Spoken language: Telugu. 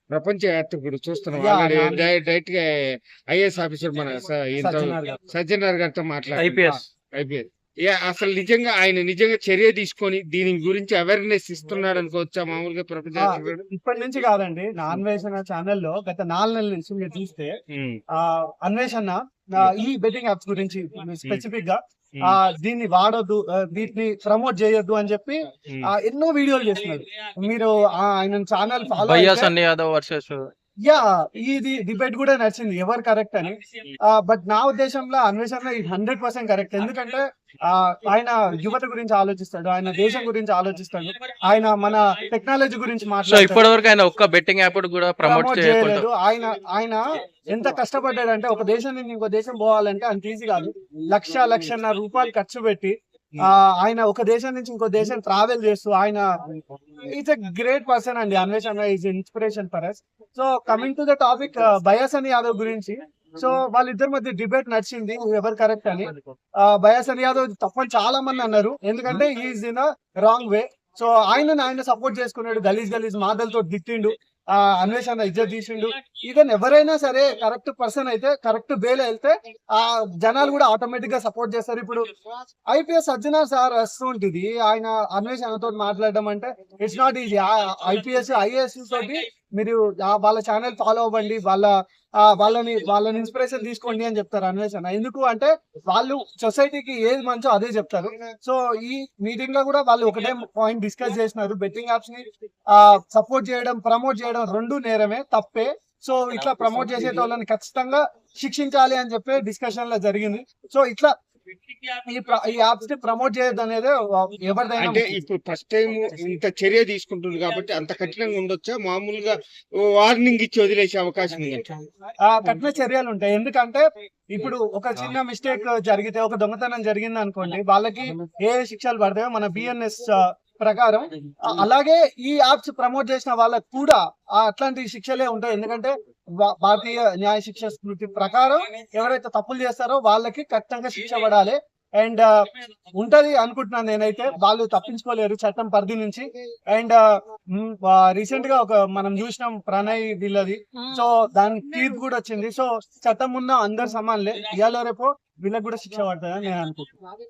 ప్రపంచ యాత్రికుడు చూస్తున్నాం యా ఆల్రెడీ నాన్ డైరెక్ట్ గా ఐఏఎస్ ఆఫీసర్ మన సజ్జనార్ గారు. సజ్జనార్ గారితో మాట్లాడుతున్నాం. ఐపీఎస్ అయిపోయింది. అసలు నిజంగా ఆయన నిజంగా చర్య తీసుకొని దీని గురించి అవేర్నెస్ ఇస్తున్నాడు అనుకోవచ్చా మామూలుగా ప్రపంచ ఆ! యాత్రికుడు? ఇప్పటి నుంచి కాదండి. నా అన్వేషణ ఛానెల్‌లో గత 4 నెలల నుంచి మీరు చూస్తే ఉమ్, అన్వేషణ ఈ బెట్టింగ్ యాప్స్ గురించి స్పెసిఫిక్ గా ఉమ్, దీన్ని వాడొద్దు, వీటిని ప్రమోట్ చేయొద్దు అని చెప్పి ఉమ్, ఎన్నో వీడియోలు చేస్తున్నారు. మీరు ఆయన ఛానల్ ఫాలో భయ్యా అయితే సన్నీ యాదవ్ వర్సెస్ యా ఇది డిబేట్ కూడా నడిచింది ఎవరు కరెక్ట్ అని. బట్ నా ఉద్దేశంలో అన్వేషణ ఇది 100% కరెక్ట్. ఎందుకంటే ఆయన యువత గురించి ఆలోచిస్తాడు, ఆయన దేశం గురించి ఆలోచిస్తాడు, ఆయన మన టెక్నాలజీ గురించి సో మాట్లాడతాడు. ఇప్పటి వరకు ఆయన ఒక్క బెట్టింగ్ యాప్ కూడా ప్రమోట్ ప్రమోట్ చేయకుండా చేయలేదు. ఆయన ఎంత కష్టపడ్డాడంటే ఒక దేశం నుంచి ఇంకో దేశం పోవాలంటే అంత ఈజీ కాదు. లక్షన్నర రూపాయలు ఖర్చు పెట్టి ఆయన ఒక దేశం నుంచి ఇంకో దేశం ట్రావెల్ చేస్తూ ఆయన ఈజ్ ఎ గ్రేట్ పర్సన్ అండి. Anveshana is inspiration for us. So coming to the topic బయాసన్ యాదవ్ గురించి. సో వాళ్ళిద్దరి మధ్య డిబేట్ నడిచింది ఎవరు కరెక్ట్ అని. బయాసన్ యాదవ్ తప్పని చాలా మంది అన్నారు, ఎందుకంటే is in wrong way. So ఆయన సపోర్ట్ చేసుకున్నాడు, గలీజ్ మాటలతో తిట్టిండు, అన్వేషణ ఇజ్జత్ తీసిండు. ఈవెన్ ఎవరైనా సరే కరెక్ట్ పర్సన్ అయితే కరెక్ట్ వేలో వెళ్తే జనాలు కూడా ఆటోమేటిక్ గా సపోర్ట్ చేస్తారు. ఇప్పుడు ఐపీఎస్ సజ్జనార్ సార్ వస్తుంటుంది, ఆయన అన్వేషణతో మాట్లాడడం అంటే it's not easy. IPS IAS తోటి మీరు వాళ్ళ ఛానల్ ఫాలో అవ్వండి, వాళ్ళని ఇన్స్పిరేషన్ తీసుకోండి అని చెప్తారు అన్వేషణ. ఎందుకు అంటే వాళ్ళు సొసైటీకి ఏది మంచో అదే చెప్తారు. సో ఈ మీటింగ్ లో కూడా వాళ్ళు ఒకటే పాయింట్ డిస్కస్ చేసినారు, బెట్టింగ్ యాప్స్ ని సపోర్ట్ చేయడం, ప్రమోట్ చేయడం రెండు నేరమే, తప్పే. సో ఇట్లా ప్రమోట్ చేసే వాళ్ళని ఖచ్చితంగా శిక్షించాలి అని చెప్పి డిస్కషన్ లో జరిగింది. సో ఇట్లా ఈ యాప్స్ ని ప్రమోట్ చేయొద్దు అనేది ఎవరిదైనా. అంటే ఇప్పుడు ఫస్ట్ టైం ఇంత చర్య తీసుకుంటుంది కాబట్టి అంత కఠినంగా ఉండొచ్చా, మామూలుగా వార్నింగ్ ఇచ్చి వదిలేసే అవకాశం ఉందంట? కఠిన చర్యలు ఉంటాయి. ఎందుకంటే ఇప్పుడు ఒక చిన్న మిస్టేక్ జరిగితే, ఒక దొంగతనం జరిగింది అనుకోండి, వాళ్ళకి ఏ శిక్షలు పడతాయో మన బిఎన్ఎస్ ప్రకారం అలాగే ఈ యాప్స్ ప్రమోట్ చేసిన వాళ్ళకి కూడా అట్లాంటి శిక్షలే ఉంటాయి. ఎందుకంటే భారతీయ న్యాయ శిక్ష స్మృతి ప్రకారం ఎవరైతే తప్పులు చేస్తారో వాళ్ళకి ఖచ్చితంగా శిక్ష పడాలి. అండ్ ఉంటది అనుకుంటున్నాను నేనైతే. వాళ్ళు తప్పించుకోలేరు చట్టం పరిధి నుంచి. అండ్ రీసెంట్ గా మనం చూసినాం ప్రణయ్ వీళ్ళది. సో దాని తీర్పు కూడా వచ్చింది. సో చట్టం ఉన్న అందరు సమానులే, ఇవాళ రేపో వీళ్ళకి కూడా శిక్ష పడుతుందని నేను అనుకుంటున్నాను.